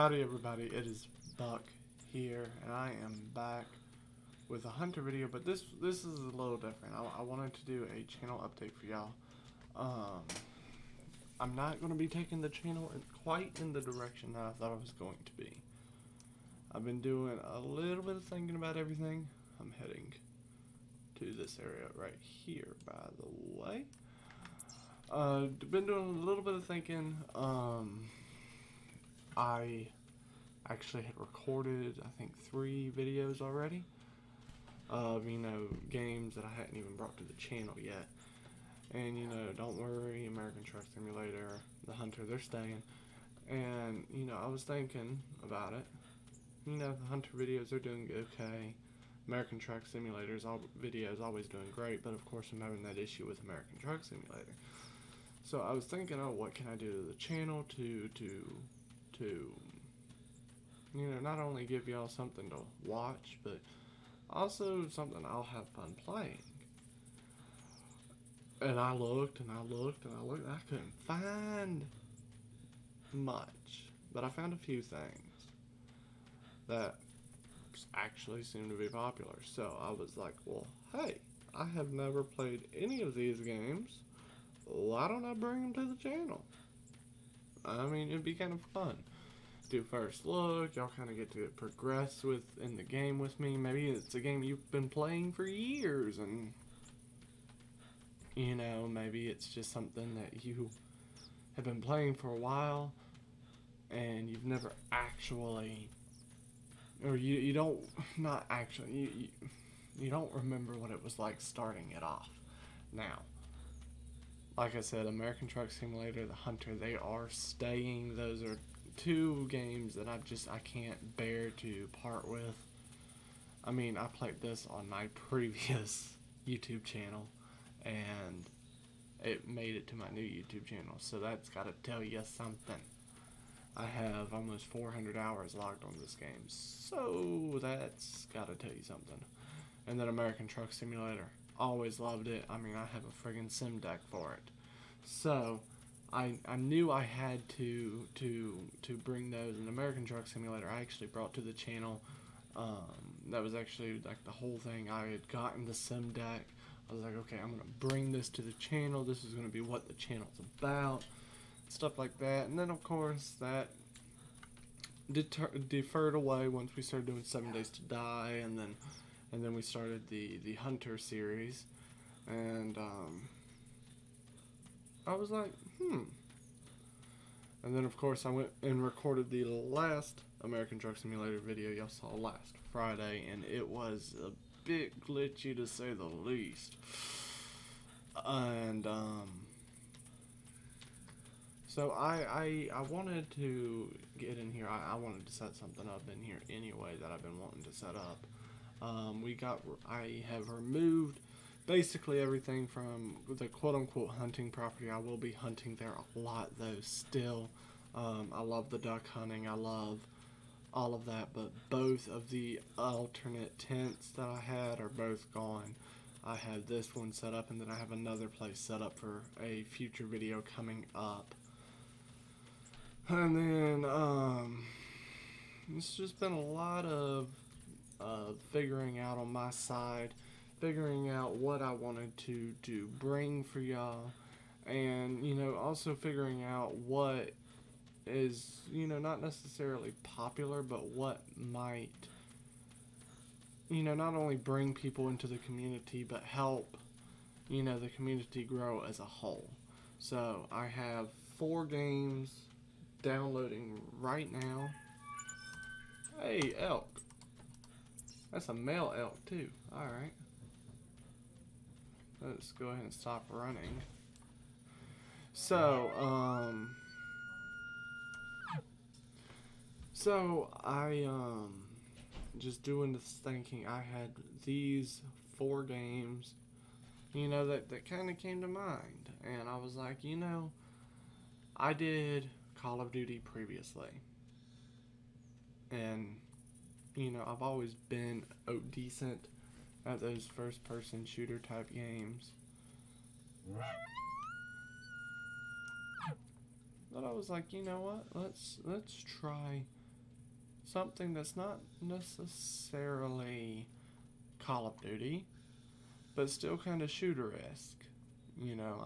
Howdy everybody, it is Buck here, and I am back with a Hunter video, but this is a little different. I wanted to do a channel update for y'all. I'm not going to be taking the channel quite in the direction that I thought I was going to be. I've been doing a little bit of thinking about everything. I'm heading to this area right here, by the way. Been doing a little bit of thinking. I actually had recorded, I think, 3 videos already of, games that I hadn't even brought to the channel yet. And, don't worry, American Truck Simulator, The Hunter, they're staying. And, I was thinking about it. The Hunter videos are doing okay. American Truck Simulator's videos always doing great, but of course I'm having that issue with American Truck Simulator. So I was thinking, oh, what can I do to the channel to not only give y'all something to watch, but also something I'll have fun playing. And I looked and I looked and I looked, and I couldn't find much, but I found a few things that actually seemed to be popular. So I was like, well, hey, I have never played any of these games. Why don't I bring them to the channel? I mean, it'd be kind of fun. Do first look, y'all kind of get to progress in the game with me. Maybe it's a game you've been playing for years, and maybe it's just something that you have been playing for a while and you've never actually, or you don't, not actually, you don't remember what it was like starting it off. Now, like I said, American Truck Simulator, The Hunter, they are staying. Those are 2 games that I can't bear to part with. I mean, I played this on my previous YouTube channel, and it made it to my new YouTube channel, so that's got to tell you something. I have almost 400 hours logged on this game, so that's got to tell you something. And then American Truck Simulator, always loved it. I mean, I have a friggin' sim deck for it. So I knew I had to bring those. And American Truck Simulator I actually brought to the channel. That was actually like the whole thing. I had gotten the sim deck. I was like, okay, I'm going to bring this to the channel. This is going to be what the channel's about. Stuff like that. And then, of course, that deferred away once we started doing 7 Days to Die. And then we started the Hunter series. And I was like, And then, of course, I went and recorded the last American Truck Simulator video y'all saw last Friday, and it was a bit glitchy to say the least. And, so I wanted to get in here. I wanted to set something up in here anyway that I've been wanting to set up. I have removed basically everything from the quote-unquote hunting property. I will be hunting there a lot though still. I love the duck hunting. I love all of that, but both of the alternate tents that I had are both gone. I have this one set up, and then I have another place set up for a future video coming up. And then it's just been a lot of figuring out on my side, figuring out what I wanted to bring for y'all, and also figuring out what is not necessarily popular, but what might not only bring people into the community, but help the community grow as a whole. So I have 4 games downloading right now. Hey, elk. That's a male elk too. Alright. Let's go ahead and stop running. So I just doing this thinking, I had these 4 games, that kind of came to mind. And I was like, I did Call of Duty previously. And, I've always been decent at those first-person shooter type games. But I was like, you know what? Let's try something that's not necessarily Call of Duty, but still kind of shooter-esque. You know,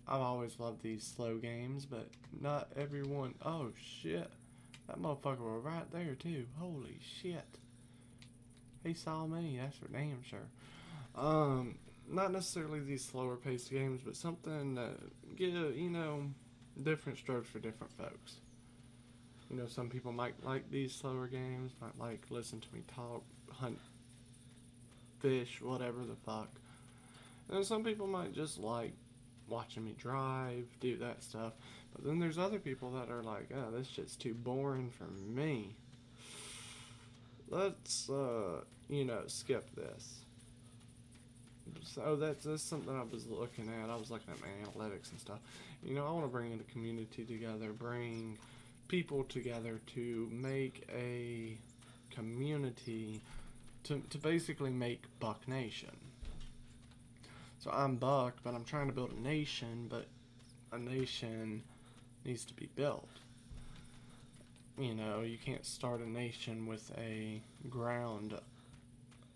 I've always loved these slow games, but not everyone. Oh shit, that motherfucker was right there too. Holy shit, he saw me. That's for damn sure. Not necessarily these slower paced games, but something that give different strokes for different folks. You know, some people might like these slower games, might like listen to me talk, hunt, fish, whatever the fuck. And some people might just like watching me drive, do that stuff. But then there's other people that are like, oh, this shit's too boring for me. Let's, skip this. So that's something I was looking at. I was looking at my analytics and stuff. You know, I want to bring the community together, bring people together to make a community to basically make Buck Nation. So I'm Buck, but I'm trying to build a nation, but a nation needs to be built. You know, you can't start a nation with a ground,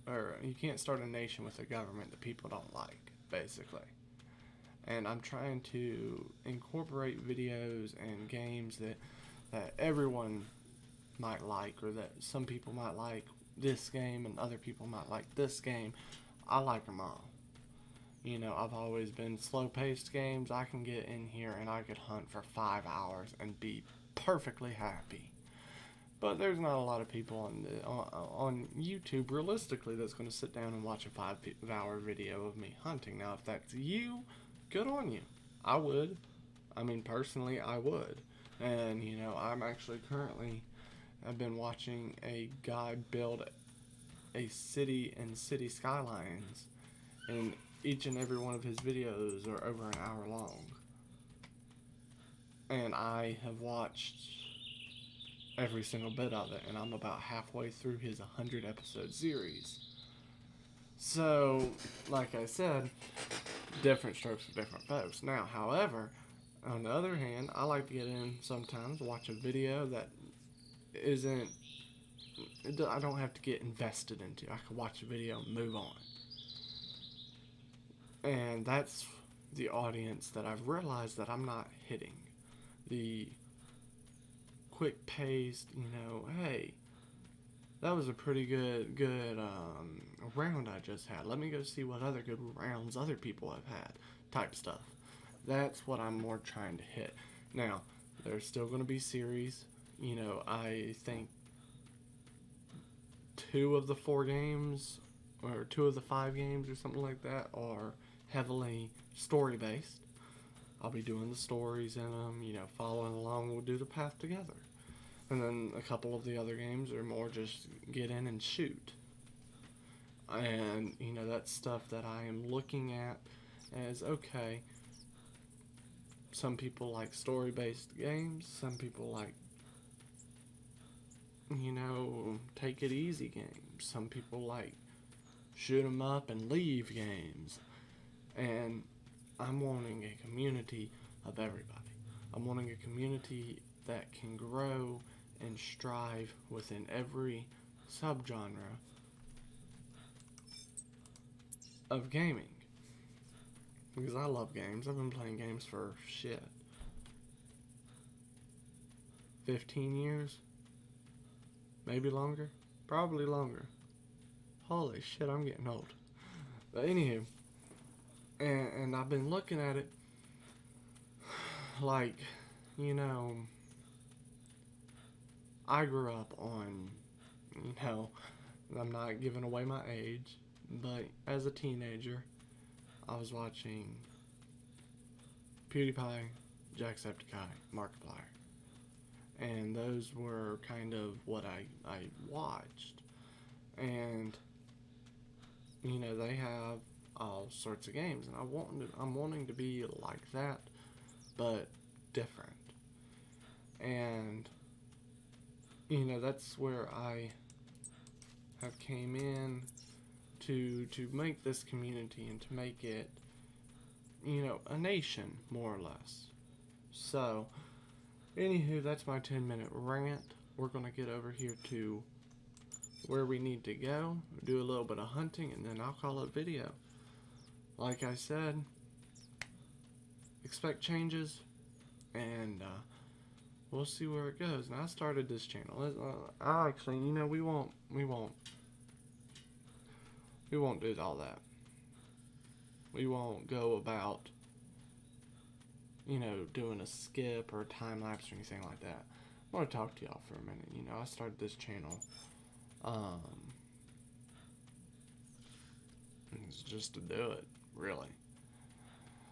or you can't start a nation with a government that people don't like, basically. And I'm trying to incorporate videos and games that everyone might like, or that some people might like this game and other people might like this game. I like them all. You know, I've always been slow-paced games. I can get in here and I could hunt for 5 hours and be perfectly happy. But there's not a lot of people on YouTube, realistically, that's going to sit down and watch a 5-hour video of me hunting. Now, if that's you, good on you. I would. I mean, personally, I would. And, you know, I've been watching a guy build a city and city skylines, and each and every one of his videos are over an hour long. And I have watched every single bit of it, and I'm about halfway through his 100 episode series. So, like I said, different strokes for different folks. Now, however, on the other hand, I like to get in sometimes, watch a video that isn't, I don't have to get invested into. I can watch a video and move on. And that's the audience that I've realized that I'm not hitting. The quick paced, hey, that was a pretty good round I just had. Let me go see what other good rounds other people have had, type stuff. That's what I'm more trying to hit. Now, there's still going to be series. You know, I think 2 of the 4 games, or 2 of the 5 games or something like that, are heavily story-based. I'll be doing the stories in them, following along. We'll do the path together. And then a couple of the other games are more just get in and shoot. And, that's stuff that I am looking at as, okay, some people like story-based games, some people like, take it easy games. Some people like shoot 'em up and leave games. And I'm wanting a community of everybody. I'm wanting a community that can grow and strive within every subgenre of gaming. Because I love games. I've been playing games for 15 years? Maybe longer? Probably longer. Holy shit, I'm getting old. But anywho, and I've been looking at it like, I grew up on, I'm not giving away my age, but as a teenager, I was watching PewDiePie, Jacksepticeye, Markiplier. And those were kind of what I watched. And, they have all sorts of games. And I'm wanting to be like that, but different. And, that's where I have came in to make this community and to make it, a nation, more or less. So, Anywho, that's my 10-minute rant. We're gonna get over here to where we need to go, do a little bit of hunting, and then I'll call it video. Like I said, expect changes, and we'll see where it goes. And I started this channel. Actually, you know, we won't do all that. We won't go about, you know, doing a skip or a time lapse or anything like that. I want to talk to y'all for a minute. You know, I started this channel. It's just to do it, really.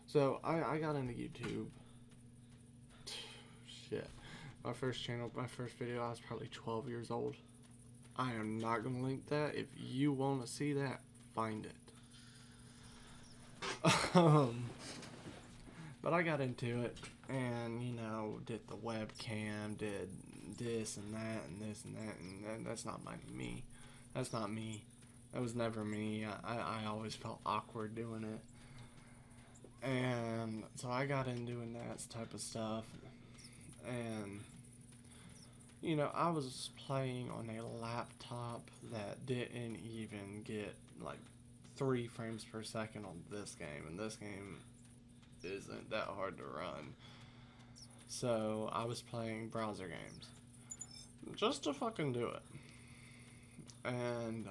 So I got into YouTube. Shit. My first video, I was probably 12 years old. I am not going to link that. If you want to see that, find it. But I got into it, and, you know, did the webcam, did this and that, and this and that, and that's not me. That's not me. That was never me. I always felt awkward doing it. And so I got into doing that type of stuff, and, you know, I was playing on a laptop that didn't even get, like, 3 frames per second on this game, and this game isn't that hard to run. So I was playing browser games just to fucking do it. And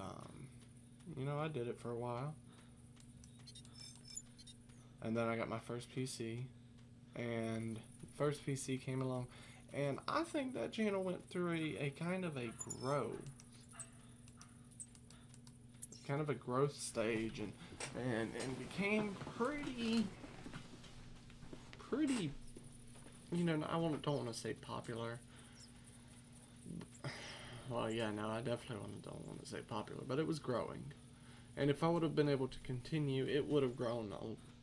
you know, I did it for a while, and then I got my first PC, and first PC came along, and I think that channel went through a kind of a growth stage, and became pretty, you know, I don't want to say popular. Well, yeah, no, I definitely don't want to say popular, but it was growing. And if I would have been able to continue, it would have grown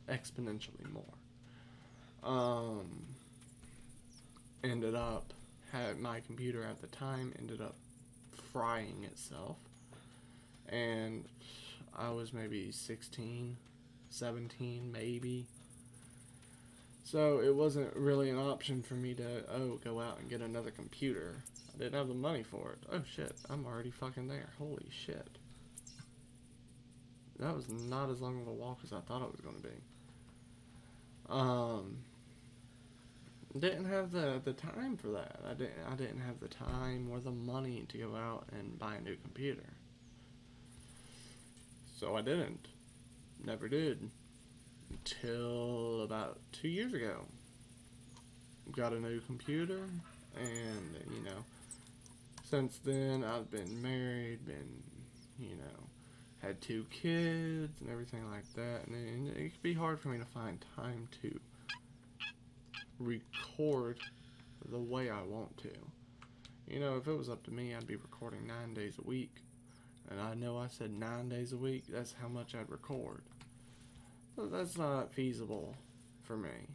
exponentially more. Ended up, had my computer at the time ended up frying itself. And I was maybe 16, 17, maybe. So it wasn't really an option for me to, go out and get another computer. I didn't have the money for it. Oh shit, I'm already fucking there. Holy shit. That was not as long of a walk as I thought it was going to be. Didn't have the time for that. I didn't have the time or the money to go out and buy a new computer. So I didn't. Never did. Until about 2 years ago. Got a new computer, and, you know, since then I've been married, you know, had 2 kids and everything like that, and it could be hard for me to find time to record the way I want to. You know, if it was up to me, I'd be recording 9 days a week, and I know I said 9 days a week, that's how much I'd record. But that's not feasible for me.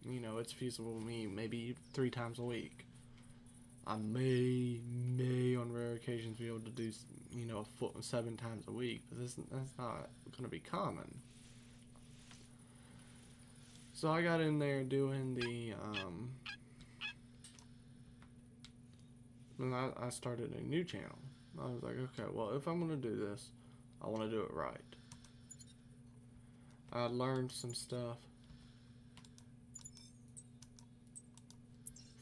You know, it's feasible to me maybe 3 times a week. I may on rare occasions be able to do, you know, 7 times a week, but that's not going to be common. So I got in there doing the, and I started a new channel. I was like, okay, well, if I'm going to do this, I want to do it right. I learned some stuff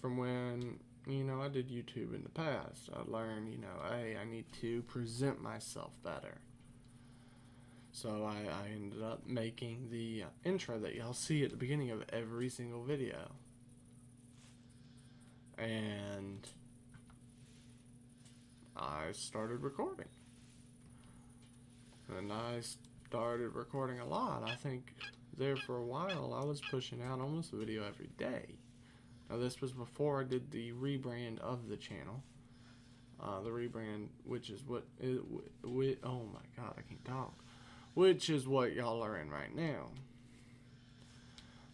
from when, you know, I did YouTube in the past. I learned, you know, hey, I need to present myself better. So I ended up making the intro that y'all see at the beginning of every single video. And I started recording. And I started recording a lot. I think there for a while I was pushing out almost a video every day. Now this was before I did the rebrand of the channel. The rebrand, which is what oh my god, I can't talk. Which is what y'all are in right now.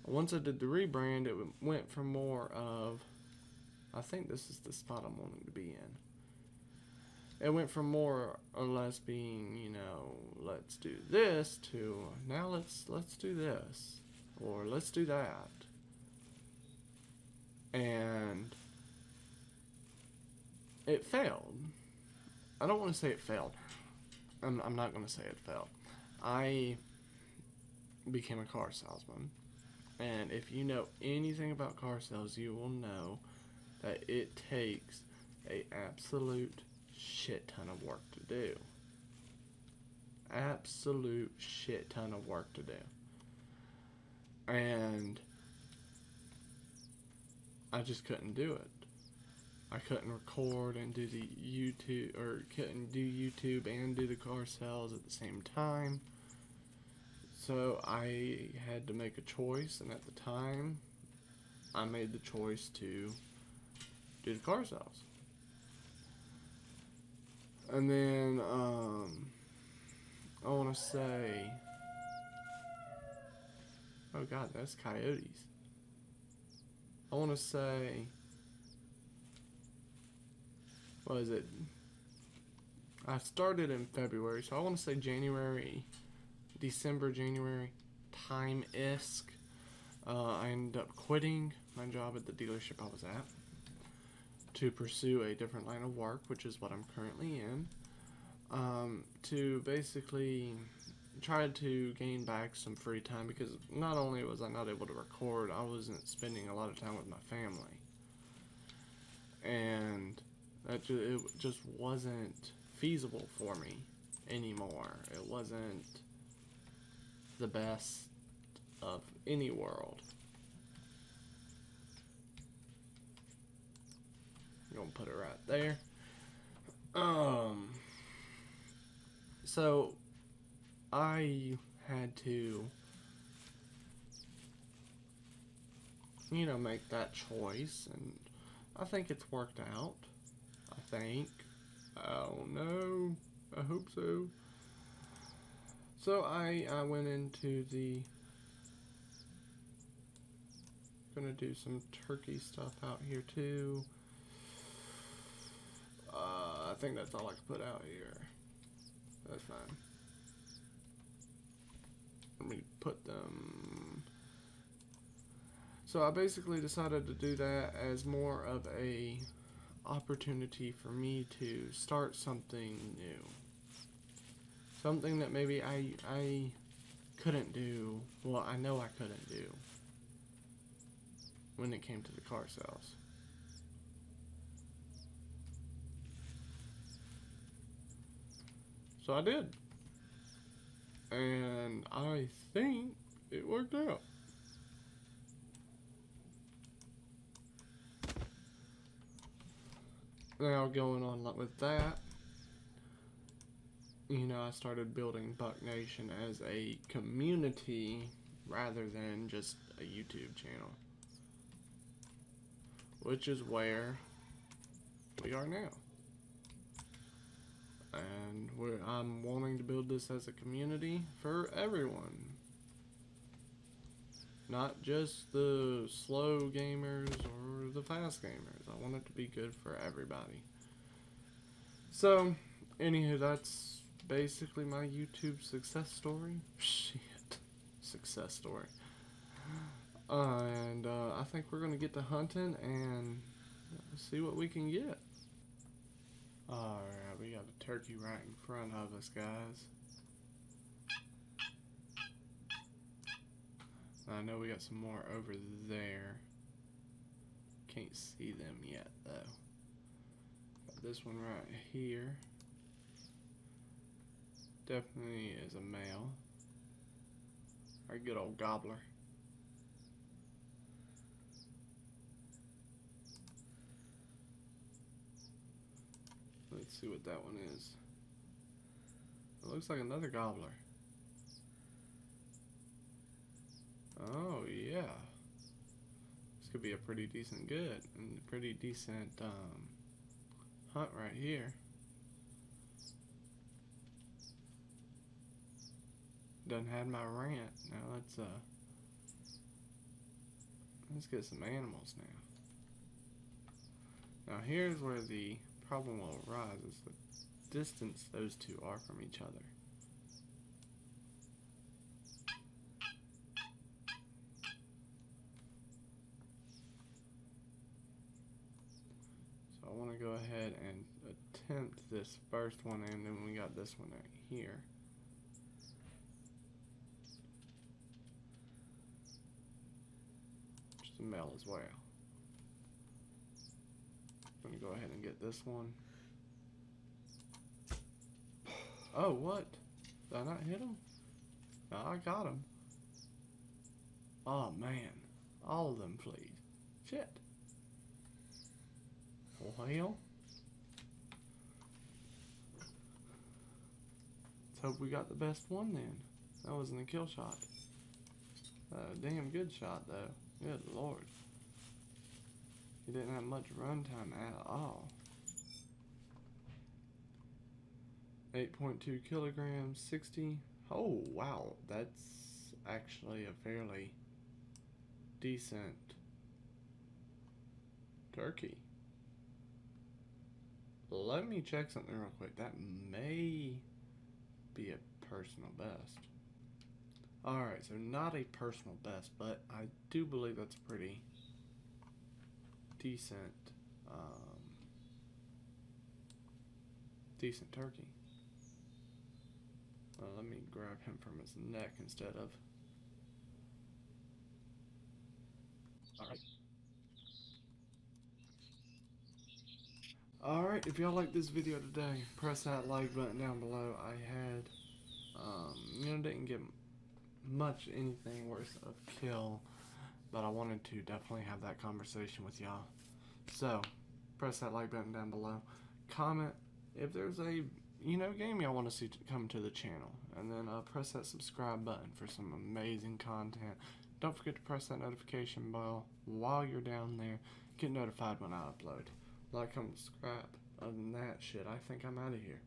Once I did the rebrand, it went from more of, I think this is the spot I'm wanting to be in. It went from more or less being, you know, let's do this, to now let's do this, or let's do that. and it failed. I don't want to say it failed. I'm not going to say it failed. I became a car salesman. And if you know anything about car sales, you will know that it takes a absolute shit ton of work to do. Absolute shit ton of work to do. And I just couldn't do it. I couldn't record and do the YouTube, or couldn't do YouTube and do the car sales at the same time. So I had to make a choice, and at the time, I made the choice to do the car sales. And then, I want to say, oh god, that's coyotes. I want to say, what is it? I started in February, so I want to say December, January time-esque. I ended up quitting my job at the dealership I was at to pursue a different line of work, which is what I'm currently in, to basically try to gain back some free time, because not only was I not able to record, I wasn't spending a lot of time with my family. And it just wasn't feasible for me anymore. It wasn't the best of any world. I'm gonna put it right there. So I had to, make that choice, and I think it's worked out. I think. I don't know. I hope so. So I went into gonna do some turkey stuff out here too. I think that's all I can put out here. That's fine. Let me put them. So I basically decided to do that as more of a opportunity for me to start something new. Something that maybe I couldn't do. Well, I know I couldn't do when it came to the car sales. So I did. And I think it worked out. Now, going on with that, I started building Buck Nation as a community rather than just a YouTube channel, which is where we are now. And I'm wanting to build this as a community for everyone. Not just the slow gamers or the fast gamers. I want it to be good for everybody. So, anywho, that's basically my YouTube success story. Shit. Success story. And I think we're going to get to hunting and see what we can get. Alright, we got a turkey right in front of us, guys. I know we got some more over there. Can't see them yet, though. Got this one right here. Definitely is a male. Our good old gobbler. Let's see what that one is. It looks like another gobbler. Oh, yeah. This could be a pretty decent pretty decent hunt right here. Done had my rant. Now let's get some animals now. Now here's where the problem will arise, is the distance those two are from each other. go ahead and attempt this first one, and then we got this one right here. Just a male as well. I'm gonna go ahead and get this one. Oh, what? Did I not hit him? No, I got him. Oh man, all of them fleas. Shit. Well, let's hope we got the best one then. That wasn't a kill shot. Damn good shot though. Good lord. He didn't have much runtime at all. 8.2 kilograms, 60. Oh wow, that's actually a fairly decent turkey. Let me check something real quick. That may be a personal best. Alright, so not a personal best, but I do believe that's a pretty decent, decent turkey. Let me grab him from his neck instead of... Alright. Alright, if y'all like this video today, press that like button down below. I had, didn't get much anything worth of kill, but I wanted to definitely have that conversation with y'all. So, press that like button down below. Comment if there's a, game y'all want to see come to the channel. And then press that subscribe button for some amazing content. Don't forget to press that notification bell while you're down there. Get notified when I upload. Like, comment, subscribe. Other than that shit, I think I'm out of here.